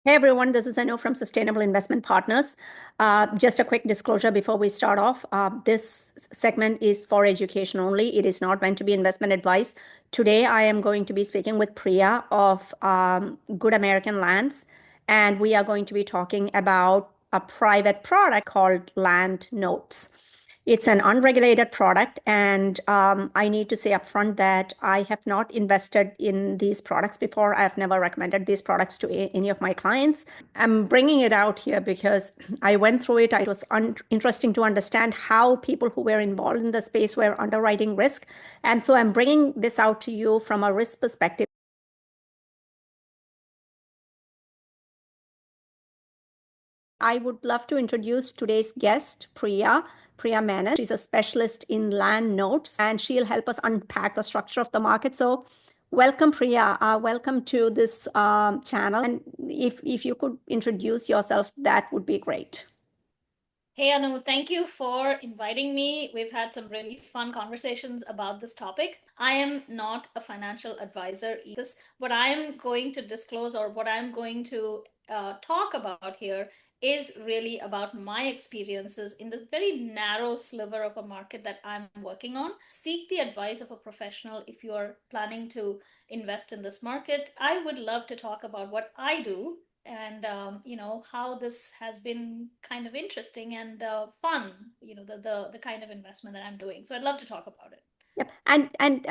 Hey everyone, this is Anu from Sustainable Investment Partners. Just a quick disclosure before we start off. This segment is for education only. It is not meant to be investment advice. Today, I am going to be speaking with Priya of Good American Lands, and we are going to be talking about a private product called Land Notes. It's an unregulated product, and I need to say upfront that I have not invested in these products before. I have never recommended these products to any of my clients. I'm bringing it out here because I went through it. It was interesting to understand how people who were involved in the space were underwriting risk. And so I'm bringing this out to you from a risk perspective. I would love to introduce today's guest, Priya Menon. She's a specialist in land notes, and she'll help us unpack the structure of the market. So, welcome, Priya. Welcome to this channel. And if you could introduce yourself, that would be great. Hey Anu, thank you for inviting me. We've had some really fun conversations about this topic. I am not a financial advisor either. What I am going to disclose or what I'm going to talk about here is really about my experiences in this very narrow sliver of a market that I'm working on. Seek the advice of a professional if you're planning to invest in this market. I would love to talk about what I do and how this has been kind of interesting and fun, the kind of investment that I'm doing. So I'd love to talk about it. Yep. And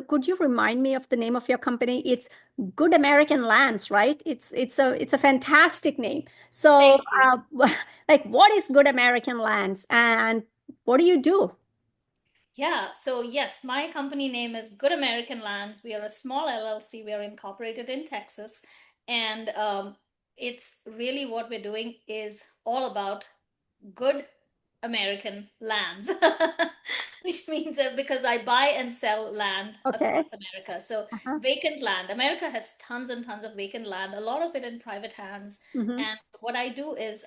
could you remind me of the name of your company? It's Good American Lands, right? It's a fantastic name. So, Thank you. like, what is Good American Lands, and what do you do? Yeah, so yes, my company name is Good American Lands. We are a small LLC. We are incorporated in Texas, and it's really what we're doing is all about good American lands, which means because I buy and sell land Okay. across America. So, Uh-huh. vacant land. America has tons and tons of vacant land, a lot of it in private hands. Mm-hmm. And what I do is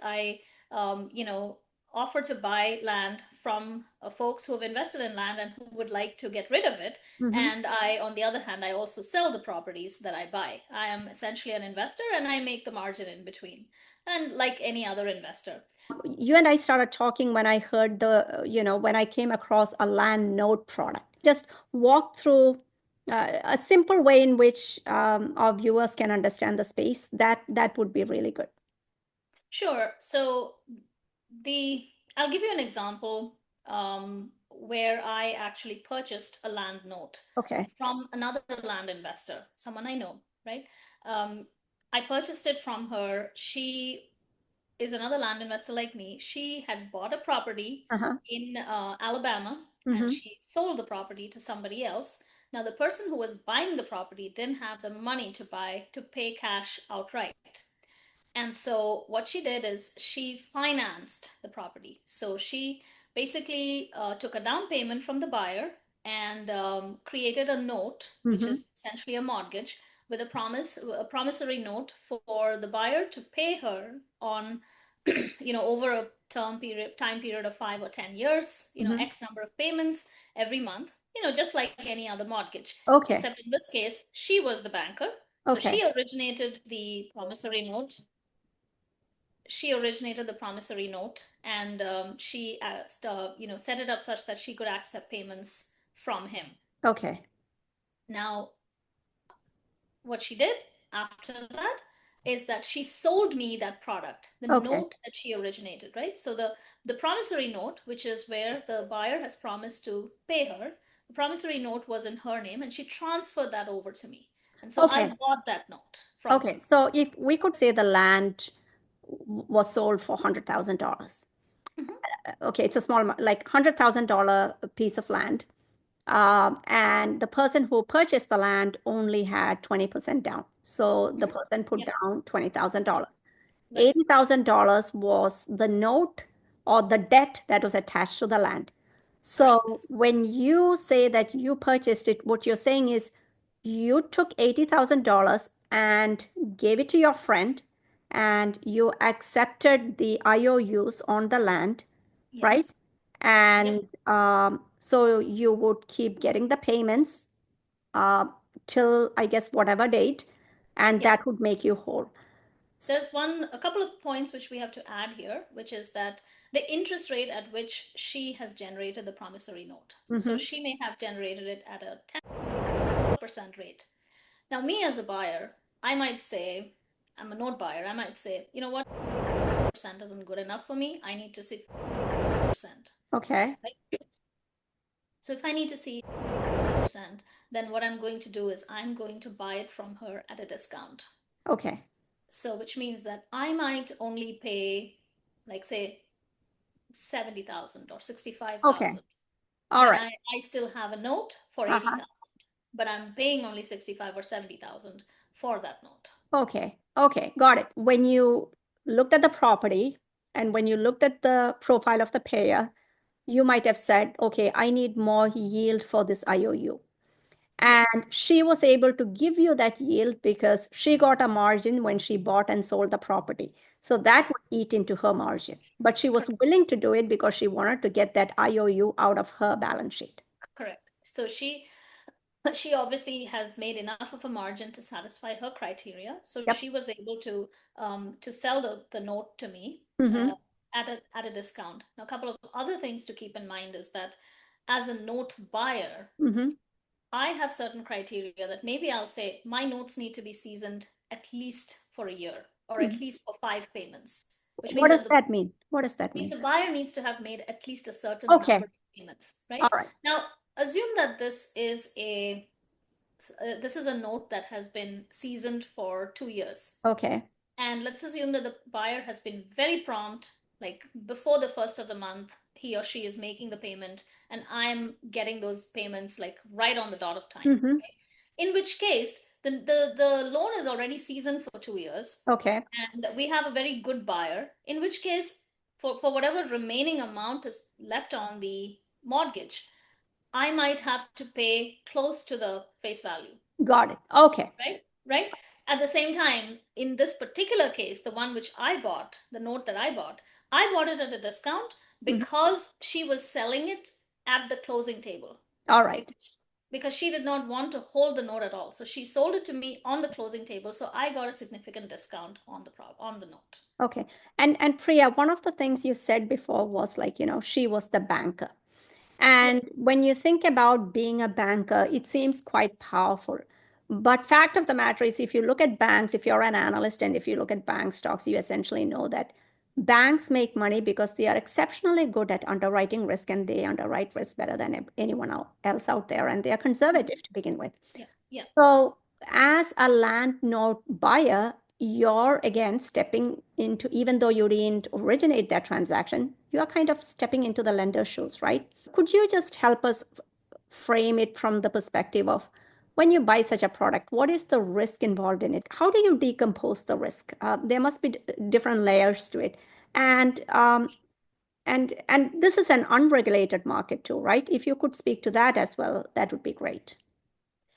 um, you know, offer to buy land from folks who have invested in land and who would like to get rid of it. Mm-hmm. And I, on the other hand, I also sell the properties that I buy. I am essentially an investor and I make the margin in between. And like any other investor. You and I started talking when I heard when I came across a land note product. Just walk through a simple way in which our viewers can understand the space. That would be really good. Sure. So the I'll give you an example where I actually purchased a land note Okay. from another land investor, someone I know, right? Um, I purchased it from her. She is another land investor like me. She had bought a property Uh-huh. in Alabama and Mm-hmm. she sold the property to somebody else. Now, the person who was buying the property didn't have the money to pay cash outright. And so what she did is she financed the property. So she basically took a down payment from the buyer and created a note, which Mm-hmm. is essentially a mortgage, with a promissory note for the buyer to pay her on, over a time period of 5 or 10 years, Mm-hmm. X number of payments every month, just like any other mortgage. Okay. Except in this case, she was the banker. So Okay. she originated the promissory note and she set it up such that she could accept payments from him. Okay. Now what she did after that is that she sold me that product, the Okay. note that she originated, right? So the promissory note, which is where the buyer has promised to pay her, the promissory note was in her name and she transferred that over to me, and so I Okay. bought that note from her. Okay. So if we could say the land was sold for $100,000. Mhm. Okay, it's a small, like $100,000 piece of land. And the person who purchased the land only had 20% down. So the Mhm. person put Yep. down $20,000. Right. $80,000 was the note or the debt that was attached to the land. Correct. So when you say that you purchased it, what you're saying is you took $80,000 and gave it to your friend and you accepted the IOUs on the land, right? Yes. Yep. And so you would keep getting the payments uh, till, I guess, whatever date, and Yep. that would make you whole. there's a couple of points which we have to add here, which is that the interest rate at which she has generated the promissory note. So Mm-hmm. she may have generated it at a 10% rate. Now, me as a buyer, I might say, I'm a note buyer, I might say, you know what, percent isn't good enough for me. I need to see 4%. Okay. Right? So if I need to see 4%, then what I'm going to do is I'm going to buy it from her at a discount. Okay. So which means that I might only pay, like say, 70,000 or Okay. 65,000 All when right. I still have a note for Uh-huh. 80,000, but I'm paying only 65 or 70,000 for that note. Okay. Okay. Got it. When you looked at the property and when you looked at the profile of the payer, you might have said, okay, I need more yield for this IOU. Yeah, And she was able to give you that yield because she got a margin when she bought and sold the property. So that yeah, would eat into her margin. But she was correct. willing to do it because she wanted to get that IOU out of her balance sheet. Correct. So she obviously has made enough of a margin to satisfy her criteria. So Yep. she was able to sell the note to me Mm-hmm. at a discount. Now, a couple of other things to keep in mind is that as a note buyer, Mm-hmm. I have certain criteria that maybe I'll say my notes need to be seasoned at least for a year or Mm-hmm. at least for 5 payments, which What means does that that mean? What does that mean? the buyer needs to have made at least a certain Okay. number of payments, All right? right. Now, assume that this is a note that has been seasoned for 2 years. Okay. And let's assume that the buyer has been very prompt, like before the first of the month, he or she is making the payment, and I'm getting those payments like right on the dot of time. Mm-hmm. Right? In which case, the loan is already seasoned for 2 years, Okay. and we have a very good buyer, in which case, for whatever remaining amount is left on the mortgage, I might have to pay close to the face value, Got it. Okay. right? At the same time, in this particular case, the one which I bought, the note that I bought it at a discount Mhm. because she was selling it at the closing table, All right. because she did not want to hold the note at all. So she sold it to me on the closing table. So I got a significant discount on the note. Okay. And Priya, one of the things you said before was like, she was the banker. Yeah. And when you think about being a banker, it seems quite powerful. But fact of the matter is, if you look at banks, if you're an analyst and if you look at bank stocks, you essentially know that banks make money because they are exceptionally good at underwriting risk and they underwrite risk better than anyone else out there. And they are Mhm. conservative to begin with. Yeah. Yeah. So, as a land note buyer, you're again stepping into, even though you didn't originate that transaction, you are kind of stepping into the lender's shoes, right? Could you just help us frame it from the perspective of when you buy such a product, what is the risk involved in it? How do you decompose the risk? There must be different layers to it, and and this is an unregulated market too, right? If you could speak to that as well, that would be great.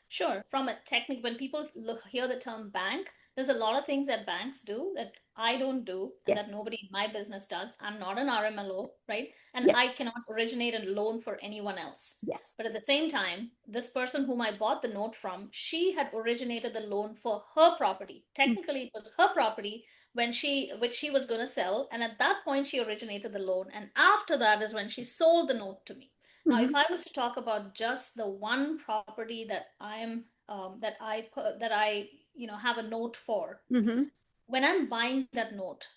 Sure. From a technique, when people hear the term bank, there's a lot of things that banks do that I don't do and that Yes. nobody in my business does. I'm not an RMLO, right? And I Yes. cannot originate a loan for anyone else. Yes. But at the same time, this person whom I bought the note from, she had originated the loan for her property. Technically, it was her property which she was going to sell, and at that point she originated the loan, and after that is when she sold the note to me. Now, Mm-hmm. if I was to talk about just the one property that I have a note for, Mm-hmm. when I'm buying that note,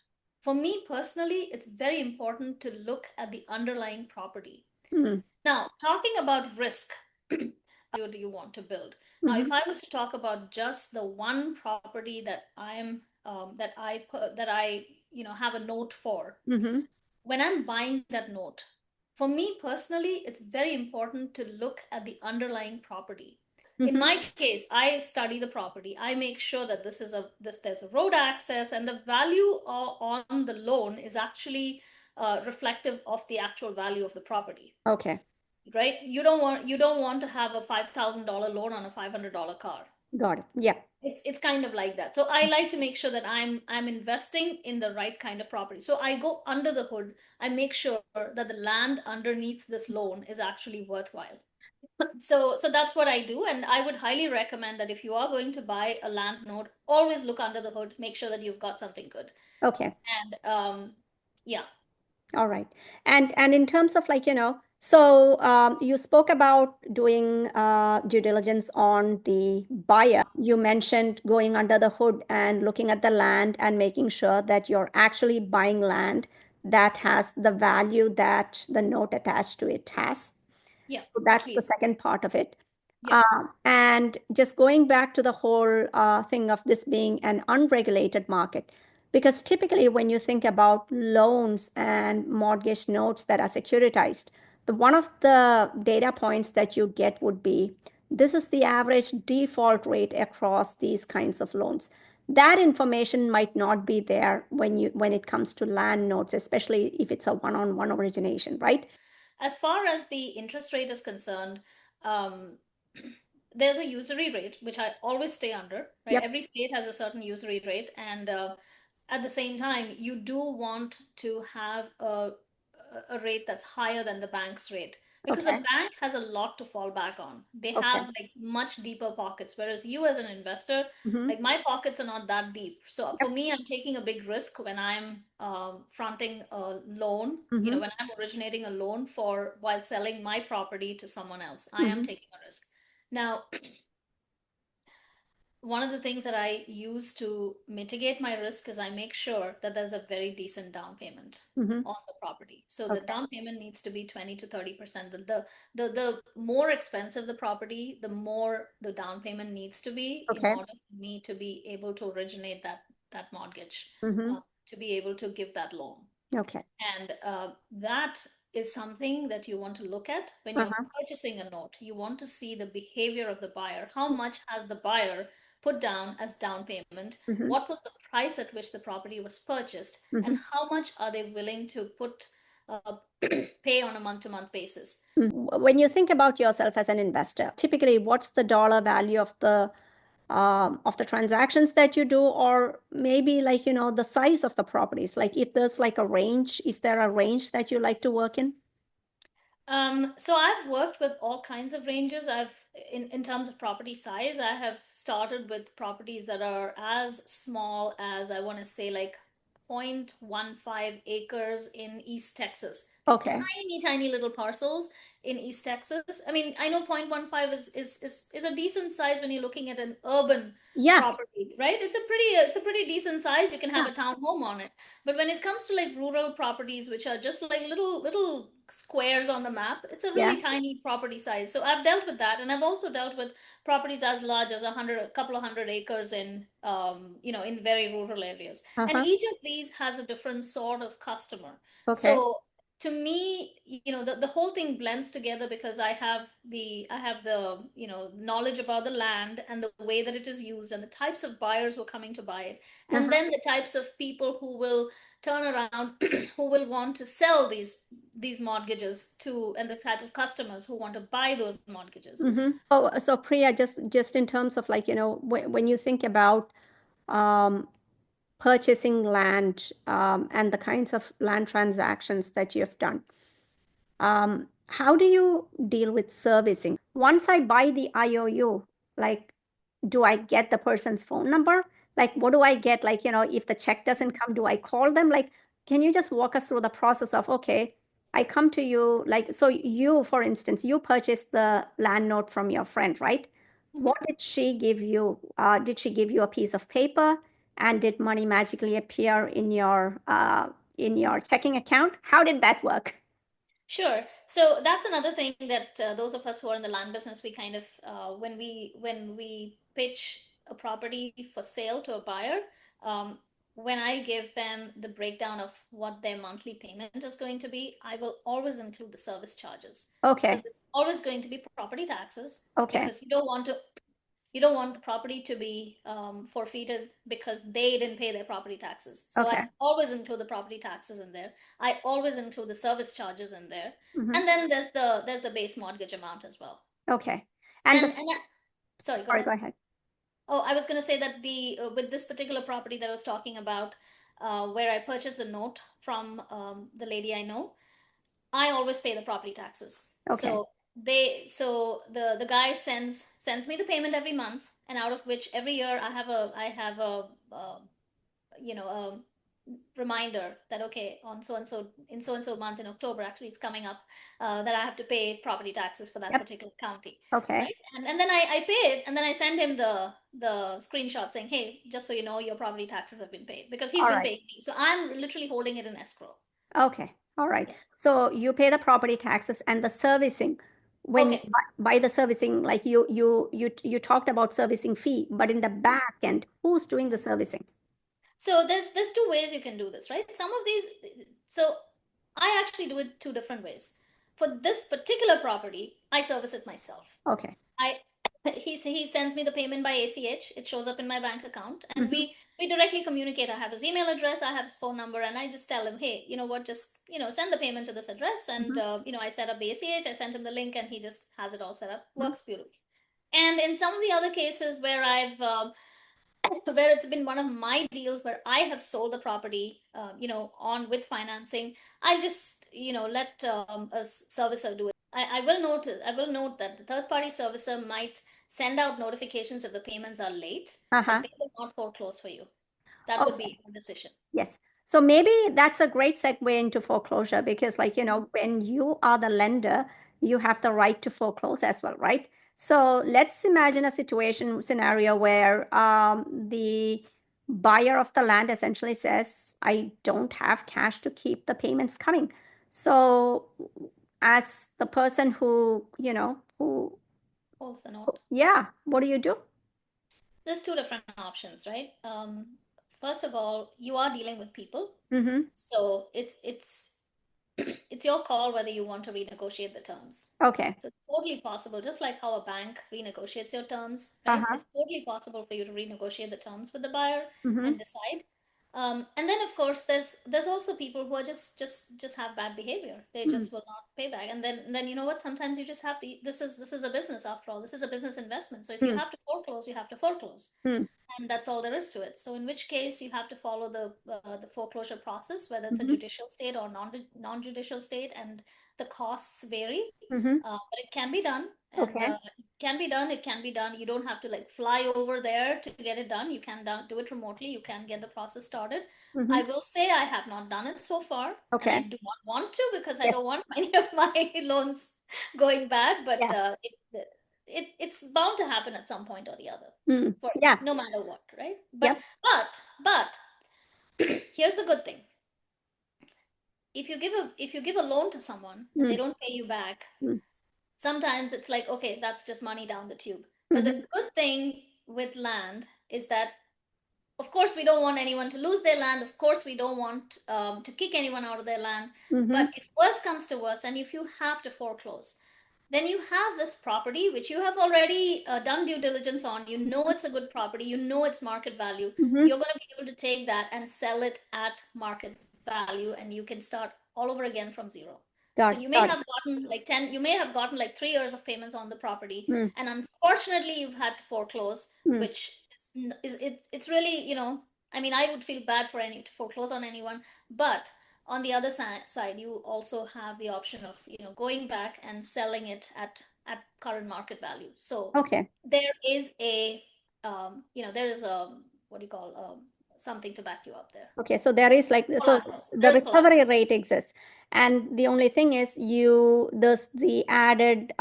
for me personally, it's very important to look at the underlying property. Mm-hmm. Now, talking about risk, do you want to build? Now, Mm-hmm. if I was to talk about just the one property that I have a note for, Mm-hmm. when I'm buying that note, for me personally, it's very important to look at the underlying property. In Mm-hmm. my case, I study the property. I make sure that there's a road access, and the value on the loan is actually reflective of the actual value of the property. Okay. Right? You don't want to have a $5,000 loan on a $500 car. Got it. Yeah. It's kind of like that. So I like to make sure that I'm investing in the right kind of property. So I go under the hood. I make sure that the land underneath this loan is actually worthwhile. So that's what I do, and I would highly recommend that if you are going to buy a land note, always look under the hood, make sure that you've got something good. Okay. And yeah. All right. And in terms of like, so you spoke about doing due diligence on the buyer. You mentioned going under the hood and looking at the land and making sure that you're actually buying land that has the value that the note attached to it has. Yeah, So at that's the least. second part of it. Yeah. And just going back to the whole thing of this being an unregulated market, because typically when you think about loans and mortgage notes that are securitized, the one of the data points that you get would be this is the average default rate across these kinds of loans. That information might not be there when it comes to land notes, especially if it's a one-on-one origination, right? As far as the interest rate is concerned, um, there's a usury rate, which I always stay under, right? Yep. Every state has a certain usury rate. And at the same time, you do want to have a rate that's higher than the bank's rate, because the Okay. bank has a lot to fall back on. They Okay. have like much deeper pockets, whereas you as an investor, Mm-hmm. like my pockets are not that deep. So for Yep. me, I'm taking a big risk when I'm fronting a loan, Mm-hmm. when I'm originating a loan for while selling my property to someone else. I am Mm-hmm. taking a risk. Now, one of the things that I use to mitigate my risk is I make sure that there's a very decent down payment Mm-hmm. on the property. So the Okay. down payment needs to be 20 to 30%. The more expensive the property, the more the down payment needs to be in Okay. order for me to be able to originate that mortgage, Mm-hmm. to be able to give that loan. Okay. And that is something that you want to look at when you're Uh-huh. purchasing a note. You want to see the behavior of the buyer. How much has the buyer put down as down payment? Mm-hmm. What was the price at which the property was purchased? Mm-hmm. And how much are they willing to pay on a month-to-month basis? When you think about yourself as an investor, typically what's the dollar value of the transactions that you do, or maybe like, the size of the properties? Like if there's like a range, is there a range that you like to work in? So I've worked with all kinds of ranges. In terms of property size, I have started with properties that are as small as, I want to say, like 0.15 acres in East Texas. Like Okay. tiny, tiny little parcels in East Texas. I mean, I know 0.15 is a decent size when you're looking at an urban Yeah. property, right? It's a pretty decent size. You can have Yeah. a townhome on it. But when it comes to like rural properties, which are just like little squares on the map, it's a Yeah. really tiny property size. So I've dealt with that, and I've also dealt with properties as large as a couple of hundred acres in, in very rural areas. And Uh-huh. each of these has a different sort of customer. Okay. So to me, the whole thing blends together because I have the knowledge about the land and the way that it is used and the types of buyers who are coming to buy it, and Uh-huh. then the types of people who will turn around who will want to sell these mortgages to, and the type of customers who want to buy those mortgages. Mm-hmm. So Priya, just in terms of like, when you think about um, purchasing land and the kinds of land transactions that you've done, how do you deal with servicing? Once I buy the IOU, like, do I get the person's phone number? Like, what do I get? Like, if the check doesn't come, do I call them? Like, can you just walk us through the process of, okay, I come to you, like, so you, for instance, you purchased the land note from your friend, right? Mhm. What did she give you? Did she give you a piece of paper? And did money magically appear in your checking account? How did that work? Sure. So that's another thing that those of us who are in the land business, we kind of when we pitch a property for sale to a buyer, um, when I give them the breakdown of what their monthly payment is going to be, I will always include the service charges. So Okay. there's always going to be property taxes, Okay. because you don't want the property to be forfeited because they didn't pay their property taxes. So Okay. I always include the property taxes in there. I always include the service charges in there, Hmm. and then there's the base mortgage amount as well. Okay. And And sorry, go sorry, ahead. go ahead. Oh, I was going to say that the with this particular property that I was talking about, where I purchased the note from the lady I know, I always pay the property taxes. Okay. So the guy sends me the payment every month, and out of which every year I have a you know a reminder that okay, on so and so in so and so month in October, actually it's coming up, that I have to pay property taxes for that Yep. particular county, Okay. right? And then I pay it, and then I send him the screenshot saying, hey, just so you know, your property taxes have been paid, because he's All been right. paying me, so I'm literally holding it in escrow. Okay. All right. Yeah. So you pay the property taxes and the servicing. When you Okay. buy the servicing, like you talked about servicing fee, but in the back end, who's doing the servicing? So there's two ways you can do this, right? Some of these, so I actually do it two different ways. For this particular property, I service it myself. Okay. I he sends me the payment by ACH. It shows up in my bank account, and Mm-hmm. we directly communicate. I have his email address, I have his phone number, and I just tell him, hey, you know what, just send the payment to this address, and Mm-hmm. I set up the ACH. I sent him the link, and he just has it all set up. Mm-hmm. Works beautifully. And in some of the other cases where where it's been one of my deals where I have sold the property, on with financing, I just, let a servicer do it. I will note that the third party servicer might send out notifications if the payments are late, but Uh-huh. they will not foreclose for you. That would Okay. be a decision. Yes. So maybe that's a great segue into foreclosure because, like, when you are the lender, you have the right to foreclose as well, right? So let's imagine a scenario where the buyer of the land essentially says, I don't have cash to keep the payments coming. So, as the person Holds the note. yeah, what do you do? There's two different options, right? First of all, you are dealing with people, Mm-hmm. so it's it's your call whether you want to renegotiate the terms. Okay. So it's totally possible, just like how a bank renegotiates your terms, right? Uh-huh. It's totally possible for you to renegotiate the terms with the buyer Mm-hmm. and decide. And then, of course, there's also people who are just have bad behavior. They Mm-hmm. just will not pay back. And then you know what? Sometimes you just have to. This is a business after all. This is a business investment. So if you have to foreclose, you have to foreclose, Mm-hmm. and that's all there is to it. So in which case you have to follow the foreclosure process, whether it's a Mm-hmm. judicial state or non-judicial state, and the costs vary, Mm-hmm. but it can be done, and Okay. it can be done. It can be done. You don't have to like fly over there to get it done. You can do it remotely. You can get the process started. Mm-hmm. I will say I have not done it so far, and I Okay. do not want to because I Yes. don't want any of my loans going bad. But Yeah. it's bound to happen at some point or the other, Mm. for Yeah. no matter what, right? But Yep. but here's the good thing. If you give a loan to someone and they Mm. don't pay you back, Mm. sometimes it's like, okay, that's just money down the tube. But Mm-hmm. the good thing with land is that, of course, we don't want anyone to lose their land. Of course, we don't want to kick anyone out of their land. Mm-hmm. But if worse comes to worse, and if you have to foreclose, then you have this property which you have already done due diligence on. You know it's a good property. You know its market value. Mm-hmm. You're going to be able to take that and sell it at market value, and you can start all over again from zero. So Got it. you may Got it. have gotten like 10, you may have gotten like 3 years of payments on the property, Mm. and unfortunately, you've had to foreclose, Mm. which it's really, I mean, I would feel bad for any to foreclose on anyone, but on the other side, you also have the option of going back and selling it at current market value. So Okay. there is a there is a, what do you call, something to back you up there. Okay. So there is like so Collaterals. the There's collateral. recovery rate exists, and the only thing is the added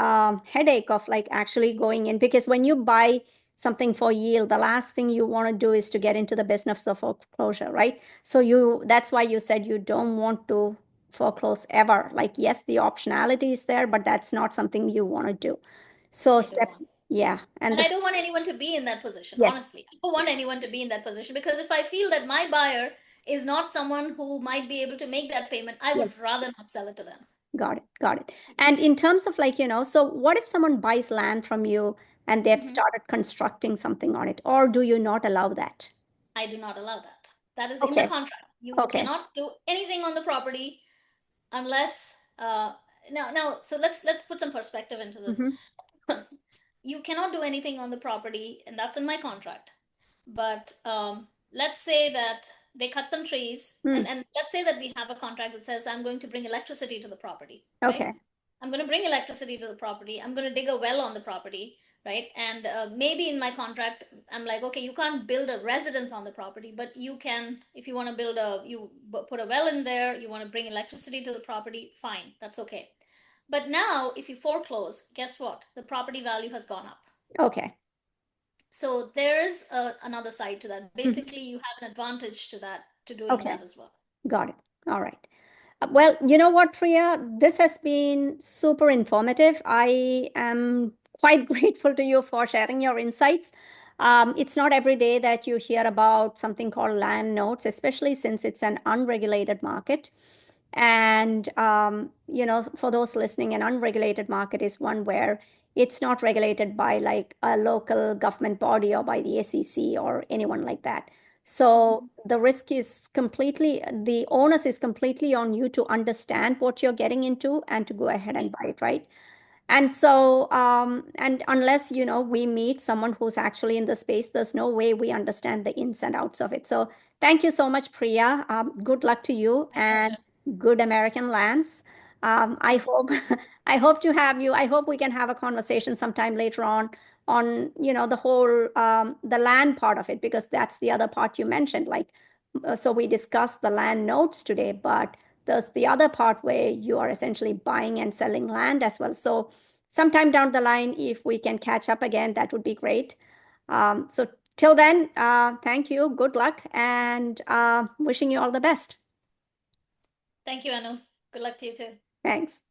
headache of like actually going in because when you buy something for yield, the last thing you want to do is to get into the business of foreclosure, right? So that's why you said you don't want to foreclose ever. Like yes, the optionality is there, but that's not something you want to do. So I don't want. yeah, and And I this, don't want anyone to be in that position, yes, honestly. I don't want anyone to be in that position, because if I feel that my buyer is not someone who might be able to make that payment, I yes. would rather not sell it to them. Got it. Got it. And in terms of like, so what if someone buys land from you and they've Mhm. started constructing something on it, or do you not allow that? I do not allow that. That is in the Okay. contract. You Okay. cannot do anything on the property unless now, so let's put some perspective into this. Mm-hmm. You cannot do anything on the property, and that's in my contract. But let's say that they cut some trees, Mm. and let's say that we have a contract that says I'm going to bring electricity to the property, right? Okay. I'm going to bring electricity to the property. I'm going to dig a well on the property, right? And maybe in my contract, I'm like, okay, you can't build a residence on the property, but you can, if you want to build you put a well in there, you want to bring electricity to the property, fine, that's okay. But now, if you foreclose, guess what? The property value has gone up. Okay. So there is another side to that. Mhm. Basically, you have an advantage to that, to doing Okay. that as well. Got it. All right. Well, you know what, Priya? This has been super informative. I am quite grateful to you for sharing your insights. It's not every day that you hear about something called land notes, especially since it's an unregulated market. And, for those listening, an unregulated market is one where it's not regulated by like a local government body or by the SEC or anyone like that. So the risk is completely, the onus is completely on you to understand what you're getting into and to go ahead and Yes. buy it, right? And so, and unless, we meet someone who's actually in the space, there's no way we understand the ins and outs of it. So thank you so much, Priya. Good luck to you My and pleasure. good American lands. I Thank you. hope, I hope to have you. I hope we can have a conversation sometime later on, the whole, the land part of it, because that's the other part you mentioned. Like, so we discussed the land notes today, but there's the other part where you are essentially buying and selling land as well. So sometime down the line, if we can catch up again, that would be great. So till then, thank you, good luck, and wishing you all the best. Thank you, Anu. Good luck to you too. Thanks.